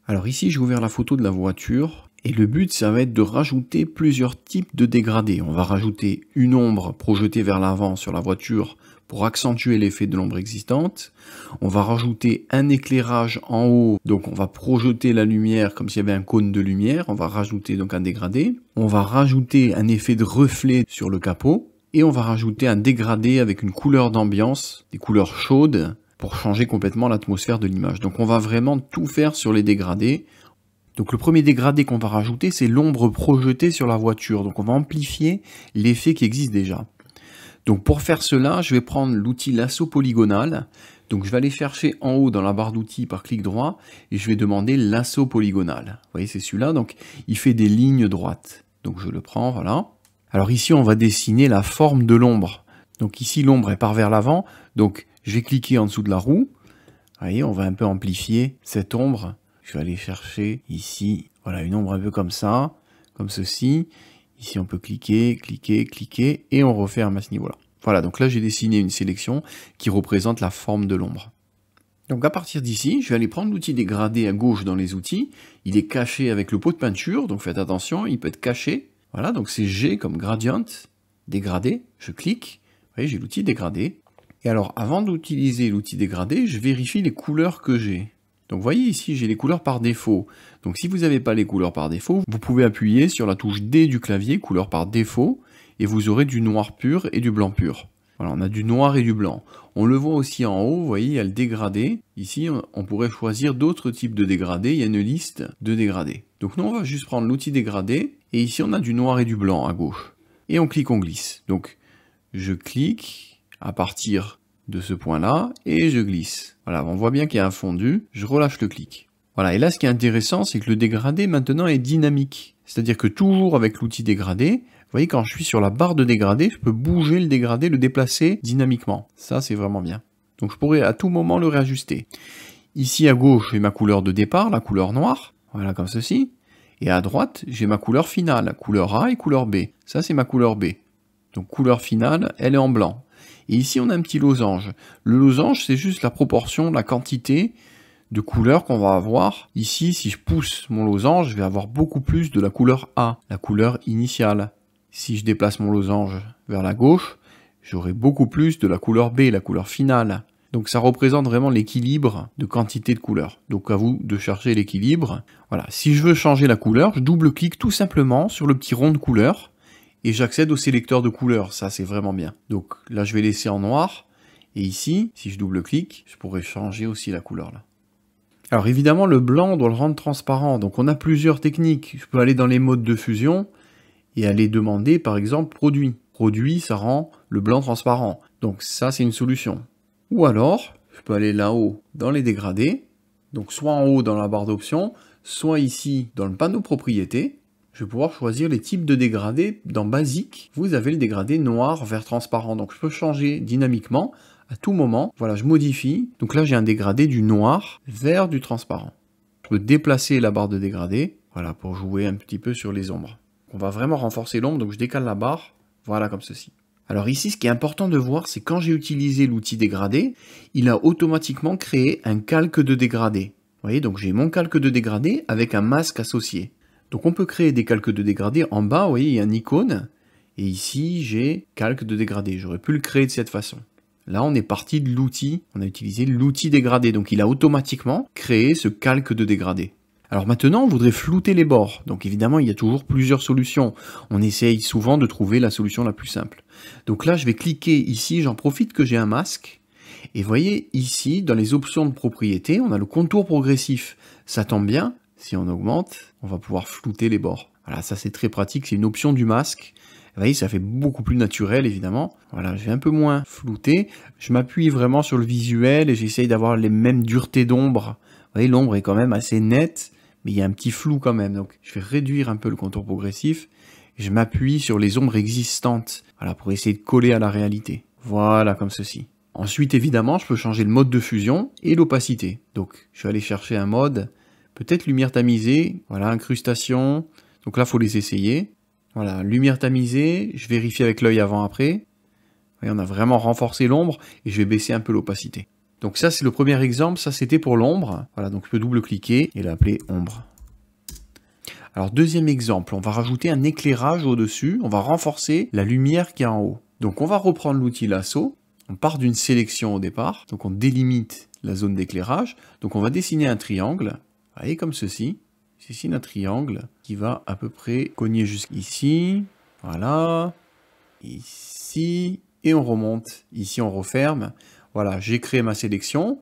Alors ici, j'ai ouvert la photo de la voiture. Et le but, ça va être de rajouter plusieurs types de dégradés. On va rajouter une ombre projetée vers l'avant sur la voiture pour accentuer l'effet de l'ombre existante. On va rajouter un éclairage en haut, donc on va projeter la lumière comme s'il y avait un cône de lumière. On va rajouter donc un dégradé. On va rajouter un effet de reflet sur le capot. Et on va rajouter un dégradé avec une couleur d'ambiance, des couleurs chaudes, pour changer complètement l'atmosphère de l'image. Donc on va vraiment tout faire sur les dégradés. Donc le premier dégradé qu'on va rajouter, c'est l'ombre projetée sur la voiture. Donc on va amplifier l'effet qui existe déjà. Donc pour faire cela, je vais prendre l'outil lasso polygonal. Donc je vais aller chercher en haut dans la barre d'outils par clic droit et je vais demander lasso polygonal. Vous voyez, c'est celui-là. Donc il fait des lignes droites. Donc je le prends, voilà. Alors ici, on va dessiner la forme de l'ombre. Donc ici, l'ombre elle part vers l'avant. Donc je vais cliquer en dessous de la roue. Vous voyez, on va un peu amplifier cette ombre. Je vais aller chercher ici, voilà, une ombre un peu comme ça, comme ceci. Ici, on peut cliquer, cliquer, cliquer, et on referme à ce niveau-là. Voilà, donc là, j'ai dessiné une sélection qui représente la forme de l'ombre. Donc à partir d'ici, je vais aller prendre l'outil dégradé à gauche dans les outils. Il est caché avec le pot de peinture, donc faites attention, il peut être caché. Voilà, donc c'est G comme gradient, dégradé, je clique. Vous voyez, j'ai l'outil dégradé. Et alors, avant d'utiliser l'outil dégradé, je vérifie les couleurs que j'ai. Donc vous voyez ici, j'ai les couleurs par défaut. Donc si vous n'avez pas les couleurs par défaut, vous pouvez appuyer sur la touche D du clavier, couleur par défaut, et vous aurez du noir pur et du blanc pur. Voilà, on a du noir et du blanc. On le voit aussi en haut, vous voyez, il y a le dégradé. Ici, on pourrait choisir d'autres types de dégradés, il y a une liste de dégradés. Donc nous, on va juste prendre l'outil dégradé, et ici, on a du noir et du blanc à gauche. Et on clique, on glisse. Donc, je clique à partir de ce point-là, et je glisse. Voilà, on voit bien qu'il y a un fondu, je relâche le clic. Voilà, et là, ce qui est intéressant, c'est que le dégradé, maintenant, est dynamique. C'est-à-dire que toujours avec l'outil dégradé, vous voyez, quand je suis sur la barre de dégradé, je peux bouger le dégradé, le déplacer dynamiquement. Ça, c'est vraiment bien. Donc, je pourrais à tout moment le réajuster. Ici, à gauche, j'ai ma couleur de départ, la couleur noire. Voilà, comme ceci. Et à droite, j'ai ma couleur finale, couleur A et couleur B. Ça, c'est ma couleur B. Donc, couleur finale, elle est en blanc. Et ici, on a un petit losange. Le losange, c'est juste la proportion, la quantité de couleurs qu'on va avoir. Ici, si je pousse mon losange, je vais avoir beaucoup plus de la couleur A, la couleur initiale. Si je déplace mon losange vers la gauche, j'aurai beaucoup plus de la couleur B, la couleur finale. Donc ça représente vraiment l'équilibre de quantité de couleurs. Donc à vous de chercher l'équilibre. Voilà. Si je veux changer la couleur, je double-clique tout simplement sur le petit rond de couleur. Et j'accède au sélecteur de couleurs, ça c'est vraiment bien. Donc là je vais laisser en noir, et ici, si je double-clique, je pourrais changer aussi la couleur là. Alors évidemment le blanc on doit le rendre transparent, donc on a plusieurs techniques. Je peux aller dans les modes de fusion, et aller demander par exemple produit. Produit ça rend le blanc transparent, donc ça c'est une solution. Ou alors, je peux aller là-haut dans les dégradés, donc soit en haut dans la barre d'options, soit ici dans le panneau propriétés. Je vais pouvoir choisir les types de dégradés. Dans basique, vous avez le dégradé noir vers transparent. Donc je peux changer dynamiquement à tout moment. Voilà, je modifie. Donc là, j'ai un dégradé du noir vers du transparent. Je peux déplacer la barre de dégradé, voilà, pour jouer un petit peu sur les ombres. On va vraiment renforcer l'ombre, donc je décale la barre, voilà comme ceci. Alors ici, ce qui est important de voir, c'est quand j'ai utilisé l'outil dégradé, il a automatiquement créé un calque de dégradé. Vous voyez, donc j'ai mon calque de dégradé avec un masque associé. Donc on peut créer des calques de dégradé. En bas, vous voyez, il y a une icône. Et ici, j'ai calque de dégradé. J'aurais pu le créer de cette façon. Là, on est parti de l'outil. On a utilisé l'outil dégradé. Donc il a automatiquement créé ce calque de dégradé. Alors maintenant, on voudrait flouter les bords. Donc évidemment, il y a toujours plusieurs solutions. On essaye souvent de trouver la solution la plus simple. Donc là, je vais cliquer ici. J'en profite que j'ai un masque. Et vous voyez, ici, dans les options de propriété, on a le contour progressif. Ça tombe bien. Si on augmente, on va pouvoir flouter les bords. Voilà, ça c'est très pratique, c'est une option du masque. Vous voyez, ça fait beaucoup plus naturel, évidemment. Voilà, je vais un peu moins flouter. Je m'appuie vraiment sur le visuel et j'essaye d'avoir les mêmes duretés d'ombre. Vous voyez, l'ombre est quand même assez nette, mais il y a un petit flou quand même. Donc, je vais réduire un peu le contour progressif. Je m'appuie sur les ombres existantes, voilà, pour essayer de coller à la réalité. Voilà, comme ceci. Ensuite, évidemment, je peux changer le mode de fusion et l'opacité. Donc, je vais aller chercher un mode... Peut-être lumière tamisée, voilà, incrustation. Donc là, il faut les essayer. Voilà, lumière tamisée, je vérifie avec l'œil avant-après. On a vraiment renforcé l'ombre et je vais baisser un peu l'opacité. Donc ça, c'est le premier exemple. Ça, c'était pour l'ombre. Voilà, donc je peux double-cliquer et l'appeler ombre. Alors, deuxième exemple, on va rajouter un éclairage au-dessus. On va renforcer la lumière qui est en haut. Donc, on va reprendre l'outil lasso. On part d'une sélection au départ. Donc, on délimite la zone d'éclairage. Donc, on va dessiner un triangle. Vous voyez, comme ceci. Je dessine un triangle qui va à peu près cogner jusqu'ici. Voilà. Ici. Et on remonte. Ici, on referme. Voilà, j'ai créé ma sélection.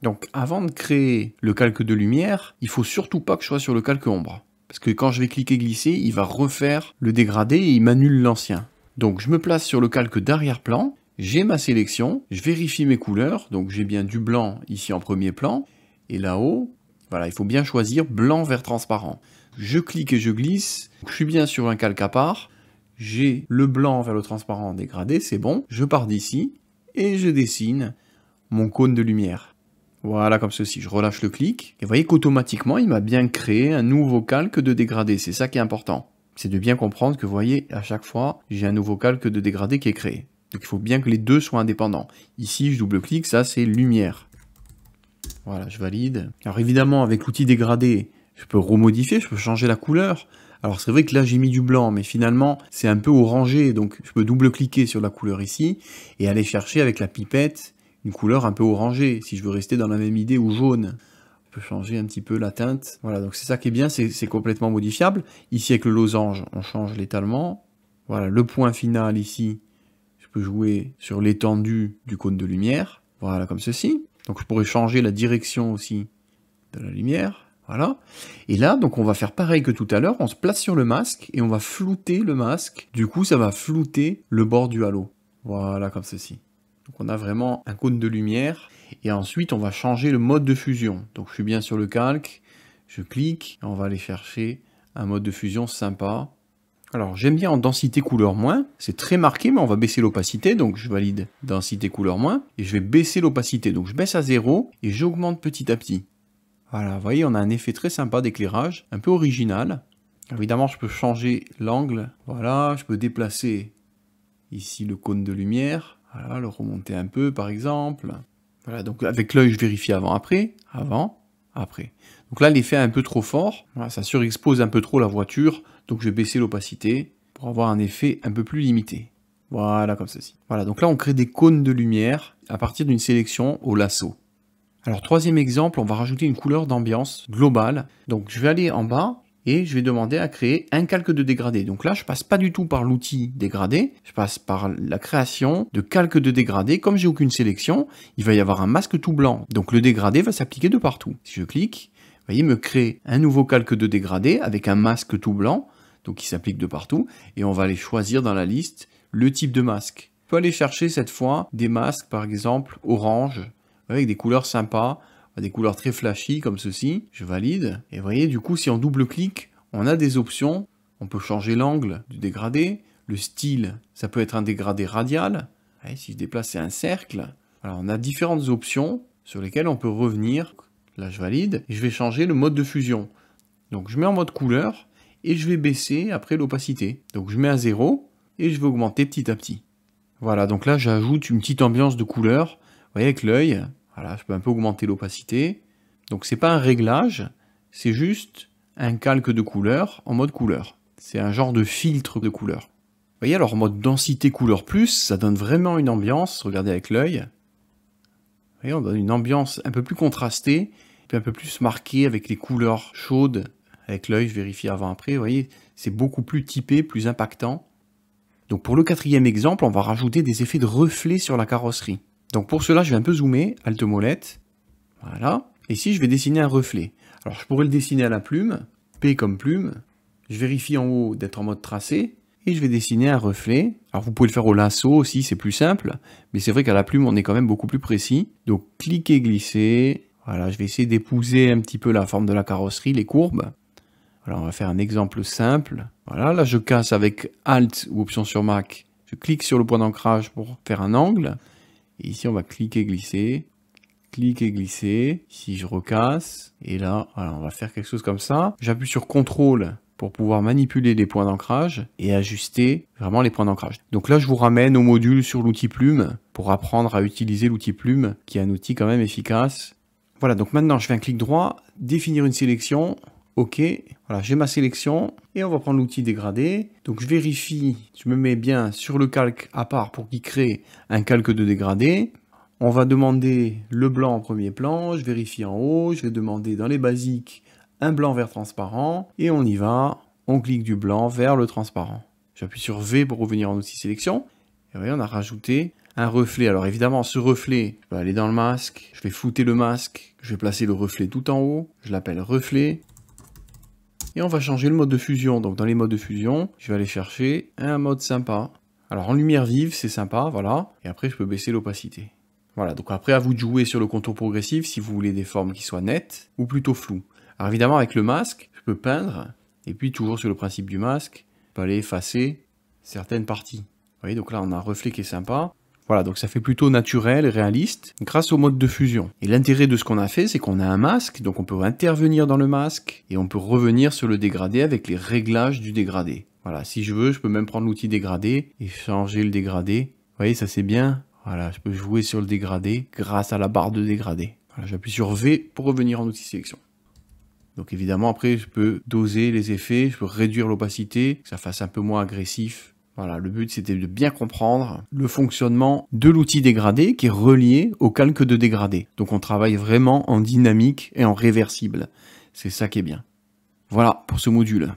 Donc, avant de créer le calque de lumière, il faut surtout pas que je sois sur le calque ombre. Parce que quand je vais cliquer glisser, il va refaire le dégradé et il m'annule l'ancien. Donc, je me place sur le calque d'arrière-plan. J'ai ma sélection. Je vérifie mes couleurs. Donc, j'ai bien du blanc ici en premier plan. Et là-haut, voilà, il faut bien choisir blanc vers transparent. Je clique et je glisse. Je suis bien sur un calque à part. J'ai le blanc vers le transparent dégradé, c'est bon. Je pars d'ici et je dessine mon cône de lumière. Voilà, comme ceci. Je relâche le clic. Et vous voyez qu'automatiquement, il m'a bien créé un nouveau calque de dégradé. C'est ça qui est important. C'est de bien comprendre que, vous voyez, à chaque fois, j'ai un nouveau calque de dégradé qui est créé. Donc, il faut bien que les deux soient indépendants. Ici, je double-clique, ça, c'est lumière. Voilà, je valide. Alors, évidemment, avec l'outil dégradé, je peux remodifier, je peux changer la couleur. Alors, c'est vrai que là, j'ai mis du blanc, mais finalement, c'est un peu orangé. Donc, je peux double-cliquer sur la couleur ici et aller chercher avec la pipette une couleur un peu orangée, si je veux rester dans la même idée, ou jaune. Je peux changer un petit peu la teinte. Voilà, donc c'est ça qui est bien, c'est complètement modifiable. Ici, avec le losange, on change l'étalement. Voilà, le point final ici, je peux jouer sur l'étendue du cône de lumière. Voilà, comme ceci. Donc je pourrais changer la direction aussi de la lumière. Voilà. Et là, donc on va faire pareil que tout à l'heure. On se place sur le masque et on va flouter le masque. Du coup, ça va flouter le bord du halo. Voilà, comme ceci. Donc on a vraiment un cône de lumière. Et ensuite, on va changer le mode de fusion. Donc je suis bien sur le calque. Je clique. Et on va aller chercher un mode de fusion sympa. Alors j'aime bien en densité couleur moins. C'est très marqué, mais on va baisser l'opacité. Donc je valide densité couleur moins. Et je vais baisser l'opacité. Donc je baisse à 0 et j'augmente petit à petit. Voilà, vous voyez, on a un effet très sympa d'éclairage. Un peu original. Évidemment, je peux changer l'angle. Voilà, je peux déplacer ici le cône de lumière. Voilà, le remonter un peu par exemple. Voilà, donc avec l'œil, je vérifie avant-après. Avant, après. Donc là, l'effet est un peu trop fort. Voilà, ça surexpose un peu trop la voiture. Donc je vais baisser l'opacité pour avoir un effet un peu plus limité. Voilà, comme ceci. Voilà, donc là, on crée des cônes de lumière à partir d'une sélection au lasso. Alors, troisième exemple, on va rajouter une couleur d'ambiance globale. Donc je vais aller en bas. Et je vais demander à créer un calque de dégradé. Donc là, je passe pas du tout par l'outil dégradé, je passe par la création de calque de dégradé. Comme j'ai aucune sélection, il va y avoir un masque tout blanc. Donc le dégradé va s'appliquer de partout. Si je clique, vous voyez, me crée un nouveau calque de dégradé avec un masque tout blanc, donc qui s'applique de partout. Et on va aller choisir dans la liste le type de masque. On peut aller chercher cette fois des masques, par exemple, orange, avec des couleurs sympas. Des couleurs très flashy comme ceci, je valide. Et vous voyez, du coup, si on double-clique, on a des options. On peut changer l'angle du dégradé. Le style, ça peut être un dégradé radial. Et si je déplace, c'est un cercle. Alors, on a différentes options sur lesquelles on peut revenir. Là, je valide. Et je vais changer le mode de fusion. Donc, je mets en mode couleur et je vais baisser après l'opacité. Donc, je mets à 0 et je vais augmenter petit à petit. Voilà, donc là, j'ajoute une petite ambiance de couleur. Vous voyez, avec l'œil. Voilà, je peux un peu augmenter l'opacité. Donc c'est pas un réglage, c'est juste un calque de couleur en mode couleur. C'est un genre de filtre de couleur. Vous voyez, alors en mode densité couleur plus, ça donne vraiment une ambiance. Regardez avec l'œil. Vous voyez, on donne une ambiance un peu plus contrastée, puis un peu plus marquée avec les couleurs chaudes. Avec l'œil, je vérifie avant-après. Vous voyez, c'est beaucoup plus typé, plus impactant. Donc pour le quatrième exemple, on va rajouter des effets de reflets sur la carrosserie. Donc pour cela, je vais un peu zoomer, Alt molette, voilà, et ici je vais dessiner un reflet. Alors je pourrais le dessiner à la plume, P comme plume, je vérifie en haut d'être en mode tracé, et je vais dessiner un reflet. Alors vous pouvez le faire au lasso aussi, c'est plus simple, mais c'est vrai qu'à la plume on est quand même beaucoup plus précis. Donc cliquez, glissez, voilà, je vais essayer d'épouser un petit peu la forme de la carrosserie, les courbes. Voilà, on va faire un exemple simple. Voilà, là je casse avec Alt ou Option sur Mac, je clique sur le point d'ancrage pour faire un angle. Et ici, on va cliquer, glisser. Cliquer, glisser. Ici, je recasse. Et là, voilà, on va faire quelque chose comme ça. J'appuie sur CTRL pour pouvoir manipuler les points d'ancrage et ajuster vraiment les points d'ancrage. Donc là, je vous ramène au module sur l'outil plume pour apprendre à utiliser l'outil plume, qui est un outil quand même efficace. Voilà, donc maintenant, je fais un clic droit, définir une sélection. OK, voilà, j'ai ma sélection et on va prendre l'outil dégradé. Donc je vérifie, je me mets bien sur le calque à part pour qu'il crée un calque de dégradé. On va demander le blanc en premier plan, je vérifie en haut, je vais demander dans les basiques un blanc vert transparent et on y va, on clique du blanc vers le transparent. J'appuie sur V pour revenir en outil sélection et vous voyez, on a rajouté un reflet. Alors évidemment, ce reflet, je vais aller dans le masque, je vais flouter le masque, je vais placer le reflet tout en haut, je l'appelle reflet. Et on va changer le mode de fusion. Donc dans les modes de fusion, je vais aller chercher un mode sympa. Alors en lumière vive, c'est sympa, voilà. Et après, je peux baisser l'opacité. Voilà, donc après, à vous de jouer sur le contour progressif si vous voulez des formes qui soient nettes ou plutôt floues. Alors évidemment, avec le masque, je peux peindre. Et puis toujours sur le principe du masque, je peux aller effacer certaines parties. Vous voyez, donc là, on a un reflet qui est sympa. Voilà, donc ça fait plutôt naturel et réaliste grâce au mode de fusion. Et l'intérêt de ce qu'on a fait, c'est qu'on a un masque, donc on peut intervenir dans le masque et on peut revenir sur le dégradé avec les réglages du dégradé. Voilà, si je veux, je peux même prendre l'outil dégradé et changer le dégradé. Vous voyez, ça c'est bien. Voilà, je peux jouer sur le dégradé grâce à la barre de dégradé. Voilà, j'appuie sur V pour revenir en outil sélection. Donc évidemment, après, je peux doser les effets, je peux réduire l'opacité, que ça fasse un peu moins agressif. Voilà, le but c'était de bien comprendre le fonctionnement de l'outil dégradé qui est relié au calque de dégradé. Donc on travaille vraiment en dynamique et en réversible. C'est ça qui est bien. Voilà pour ce module.